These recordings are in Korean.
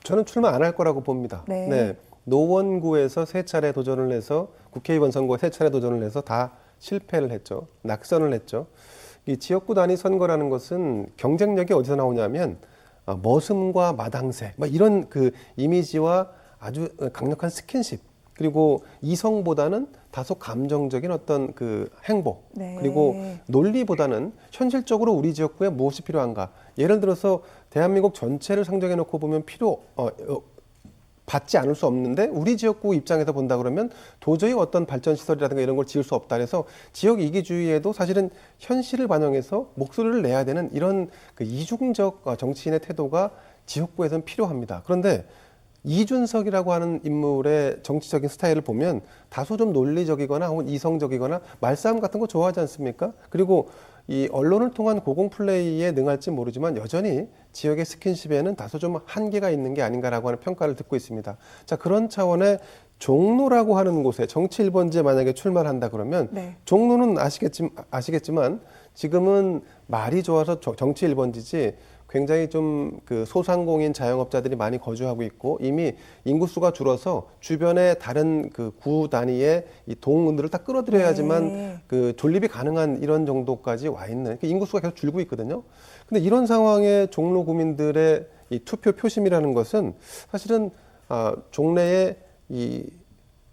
저는 출마 안 할 거라고 봅니다. 네. 네. 노원구에서 세 차례 도전을 해서 국회의원 선거 세 차례 도전을 해서 다 실패를 했죠. 낙선을 했죠. 이 지역구 단위 선거라는 것은 경쟁력이 어디서 나오냐면 머슴과 마당새 뭐 이런 그 이미지와 아주 강력한 스킨십 그리고 이성보다는 다소 감정적인 어떤 그 행복 네. 그리고 논리보다는 현실적으로 우리 지역구에 무엇이 필요한가 예를 들어서 대한민국 전체를 상정해 놓고 보면 받지 않을 수 없는데 우리 지역구 입장에서 본다 그러면 도저히 어떤 발전 시설이라든가 이런 걸 지을 수 없다 그래서 지역 이기주의에도 사실은 현실을 반영해서 목소리를 내야 되는 이런 그 이중적 정치인의 태도가 지역구에서는 필요합니다. 그런데 이준석이라고 하는 인물의 정치적인 스타일을 보면 다소 좀 논리적이거나 혹은 이성적이거나 말싸움 같은 거 좋아하지 않습니까? 그리고 이 언론을 통한 고공 플레이에 능할지 모르지만 여전히 지역의 스킨십에는 다소 좀 한계가 있는 게 아닌가라고 하는 평가를 듣고 있습니다. 자, 그런 차원의 종로라고 하는 곳에 정치 1번지에 만약에 출마를 한다 그러면 네. 종로는 아시겠지만 지금은 말이 좋아서 정치 1번지지 굉장히 좀 그 소상공인 자영업자들이 많이 거주하고 있고 이미 인구수가 줄어서 주변에 다른 그 구 단위의 이 동문들을 다 끌어들여야지만 네. 그 존립이 가능한 이런 정도까지 와 있는 그 인구수가 계속 줄고 있거든요. 근데 이런 상황에 종로 구민들의 이 투표 표심이라는 것은 사실은 종래의 이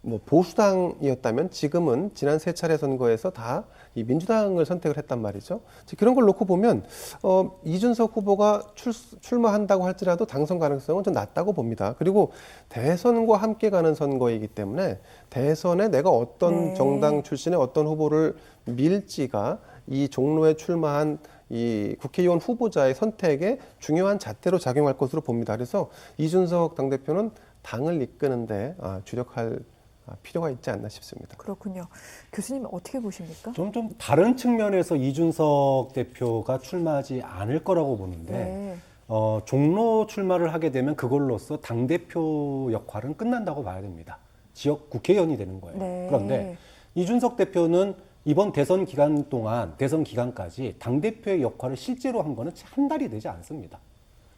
뭐 보수당이었다면 지금은 지난 세 차례 선거에서 다 이 민주당을 선택을 했단 말이죠. 그런 걸 놓고 보면 이준석 후보가 출마한다고 할지라도 당선 가능성은 좀 낮다고 봅니다. 그리고 대선과 함께 가는 선거이기 때문에 대선에 내가 어떤 네. 정당 출신의 어떤 후보를 밀지가 이 종로에 출마한 이 국회의원 후보자의 선택에 중요한 잣대로 작용할 것으로 봅니다. 그래서 이준석 당대표는 당을 이끄는데 주력할 필요가 있지 않나 싶습니다. 그렇군요. 교수님 어떻게 보십니까? 좀 다른 측면에서 이준석 대표가 출마하지 않을 거라고 보는데 네. 종로 출마를 하게 되면 그걸로써 당대표 역할은 끝난다고 봐야 됩니다. 지역 국회의원이 되는 거예요. 네. 그런데 이준석 대표는 이번 대선 기간 동안, 대선 기간까지 당대표의 역할을 실제로 한 거는 한 달이 되지 않습니다.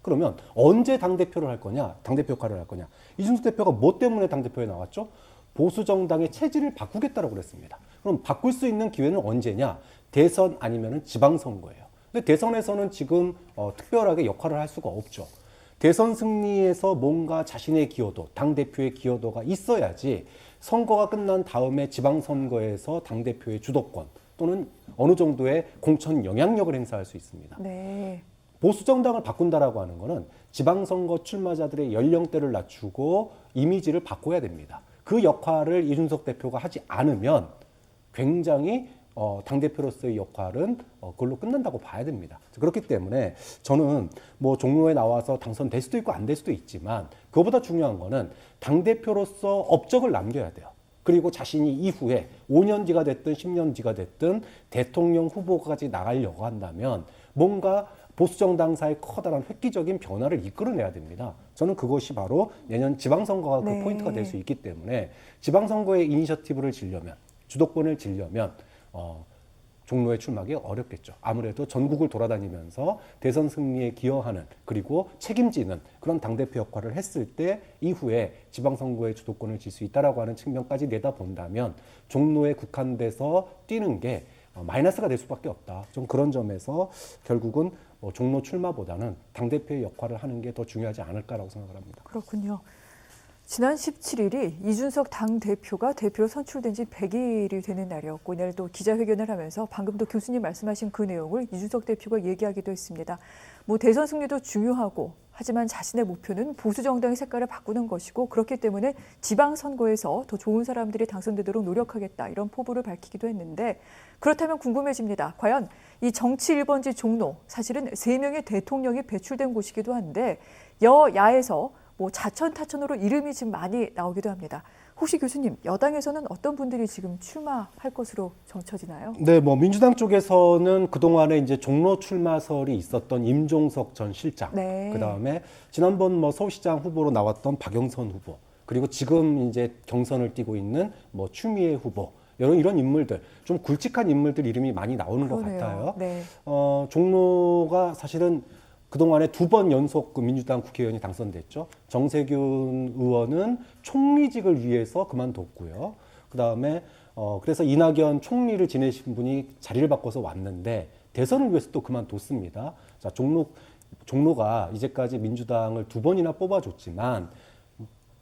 그러면 언제 당대표를 할 거냐, 당대표 역할을 할 거냐. 이준석 대표가 뭐 때문에 당대표에 나왔죠? 보수 정당의 체질을 바꾸겠다라고 그랬습니다. 그럼 바꿀 수 있는 기회는 언제냐? 대선 아니면은 지방선거예요. 근데 대선에서는 지금 특별하게 역할을 할 수가 없죠. 대선 승리에서 뭔가 자신의 기여도, 당대표의 기여도가 있어야지 선거가 끝난 다음에 지방선거에서 당대표의 주도권 또는 어느 정도의 공천 영향력을 행사할 수 있습니다. 네. 보수 정당을 바꾼다라고 하는 거는 지방선거 출마자들의 연령대를 낮추고 이미지를 바꿔야 됩니다. 그 역할을 이준석 대표가 하지 않으면 굉장히 당대표로서의 역할은 그걸로 끝난다고 봐야 됩니다. 그렇기 때문에 저는 뭐 종로에 나와서 당선될 수도 있고 안 될 수도 있지만 그거보다 중요한 거는 당대표로서 업적을 남겨야 돼요. 그리고 자신이 이후에 5년 뒤가 됐든 10년 뒤가 됐든 대통령 후보까지 나가려고 한다면 뭔가 보수정당사의 커다란 획기적인 변화를 이끌어내야 됩니다. 저는 그것이 바로 내년 지방선거가 네. 그 포인트가 될 수 있기 때문에 지방선거의 이니셔티브를 지려면 주도권을 지려면 종로에 출마하기 어렵겠죠. 아무래도 전국을 돌아다니면서 대선 승리에 기여하는 그리고 책임지는 그런 당대표 역할을 했을 때 이후에 지방선거의 주도권을 질 수 있다라고 하는 측면까지 내다본다면 종로에 국한돼서 뛰는 게 마이너스가 될 수밖에 없다. 좀 그런 점에서 결국은 종로 출마보다는 당대표의 역할을 하는 게 더 중요하지 않을까라고 생각을 합니다. 그렇군요. 지난 17일이 이준석 당대표가 대표로 선출된 지 100일이 되는 날이었고 이날 또 기자회견을 하면서 방금도 교수님 말씀하신 그 내용을 이준석 대표가 얘기하기도 했습니다. 뭐 대선 승리도 중요하고 하지만 자신의 목표는 보수 정당의 색깔을 바꾸는 것이고 그렇기 때문에 지방선거에서 더 좋은 사람들이 당선되도록 노력하겠다 이런 포부를 밝히기도 했는데 그렇다면 궁금해집니다. 과연 이 정치 1번지 종로 사실은 3명의 대통령이 배출된 곳이기도 한데 여야에서 뭐 자천타천으로 이름이 지금 많이 나오기도 합니다. 혹시 교수님 여당에서는 어떤 분들이 지금 출마할 것으로 점쳐지나요? 네, 뭐 민주당 쪽에서는 그동안에 이제 종로 출마설이 있었던 임종석 전 실장, 네. 그다음에 지난번 뭐 서울시장 후보로 나왔던 박영선 후보, 그리고 지금 이제 경선을 뛰고 있는 뭐 추미애 후보 이런 인물들 좀 굵직한 인물들 이름이 많이 나오는 것 그러네요. 같아요. 네. 종로가 사실은 그동안에 2번 연속 그 민주당 국회의원이 당선됐죠. 정세균 의원은 총리직을 위해서 그만뒀고요. 그다음에 그래서 이낙연 총리를 지내신 분이 자리를 바꿔서 왔는데 대선을 위해서 또 그만뒀습니다. 자, 종로가 이제까지 민주당을 2번이나 뽑아줬지만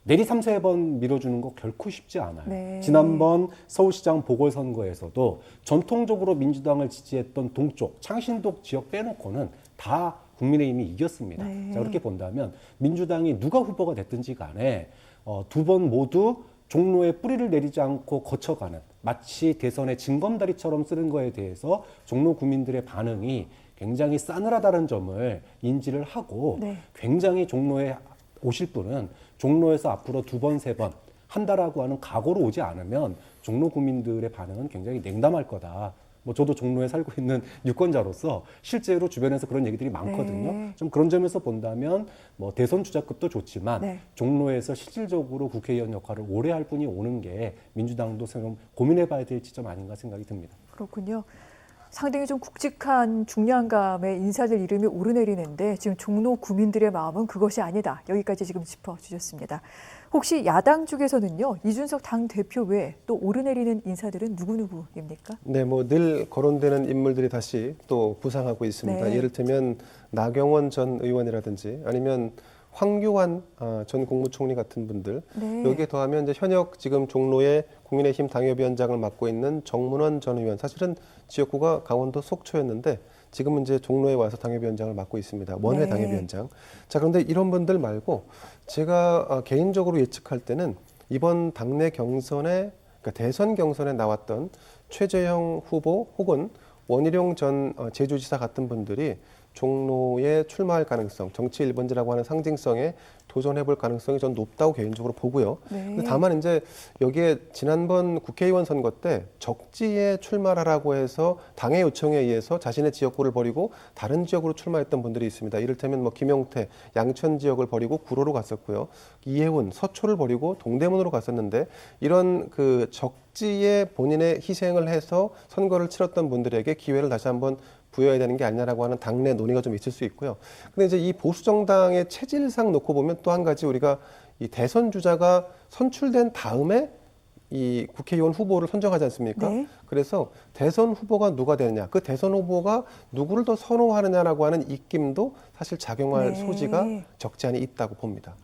내리 3, 4번 밀어주는 거 결코 쉽지 않아요. 네. 지난번 서울시장 보궐선거에서도 전통적으로 민주당을 지지했던 동쪽, 창신동 지역 빼놓고는 다 국민의힘이 이겼습니다. 네. 자, 그렇게 본다면 민주당이 누가 후보가 됐든지 간에 2번 모두 종로에 뿌리를 내리지 않고 거쳐가는 마치 대선의 징검다리처럼 쓰는 거에 대해서 종로 구민들의 반응이 굉장히 싸늘하다는 점을 인지를 하고 네. 굉장히 종로에 오실 분은 종로에서 앞으로 2번, 3번 한다라고 하는 각오로 오지 않으면 종로 구민들의 반응은 굉장히 냉담할 거다. 뭐 저도 종로에 살고 있는 유권자로서 실제로 주변에서 그런 얘기들이 많거든요. 네. 좀 그런 점에서 본다면 뭐 대선 주자급도 좋지만 네. 종로에서 실질적으로 국회의원 역할을 오래 할 분이 오는 게 민주당도 좀 고민해봐야 될 지점 아닌가 생각이 듭니다. 그렇군요. 상당히 좀 굵직한 중량감의 인사들 이름이 오르내리는데 지금 종로 구민들의 마음은 그것이 아니다. 여기까지 지금 짚어주셨습니다. 혹시 야당 쪽에서는요, 이준석 당대표 외에 또 오르내리는 인사들은 누구누구입니까? 네, 뭐 늘 거론되는 인물들이 다시 또 부상하고 있습니다. 네. 예를들면 나경원 전 의원이라든지 아니면 황교안 전 국무총리 같은 분들, 네. 여기에 더하면 이제 현역 지금 종로의 국민의힘 당협위원장을 맡고 있는 정문원 전 의원, 사실은 지역구가 강원도 속초였는데 지금은 이제 종로에 와서 당협위원장을 맡고 있습니다. 원외 네. 당협위원장. 자, 그런데 이런 분들 말고 제가 개인적으로 예측할 때는 이번 당내 경선에, 그러니까 대선 경선에 나왔던 최재형 후보 혹은 원희룡 전 제주지사 같은 분들이 종로에 출마할 가능성, 정치 1번지라고 하는 상징성에 도전해볼 가능성이 전 높다고 개인적으로 보고요. 네. 근데 다만 이제 여기에 지난번 국회의원 선거 때 적지에 출마하라고 해서 당의 요청에 의해서 자신의 지역구를 버리고 다른 지역으로 출마했던 분들이 있습니다. 이를테면 뭐 김용태, 양천 지역을 버리고 구로로 갔었고요. 이해운, 서초를 버리고 동대문으로 갔었는데 이런 그 적지에 본인의 희생을 해서 선거를 치렀던 분들에게 기회를 다시 한번 부여해야 되는 게 아니냐라고 하는 당내 논의가 좀 있을 수 있고요. 근데 이제 이 보수 정당의 체질상 놓고 보면 또 한 가지 우리가 이 대선 주자가 선출된 다음에 이 국회의원 후보를 선정하지 않습니까? 네. 그래서 대선 후보가 누가 되느냐, 그 대선 후보가 누구를 더 선호하느냐라고 하는 입김도 사실 작용할 네. 소지가 적지 않이 있다고 봅니다.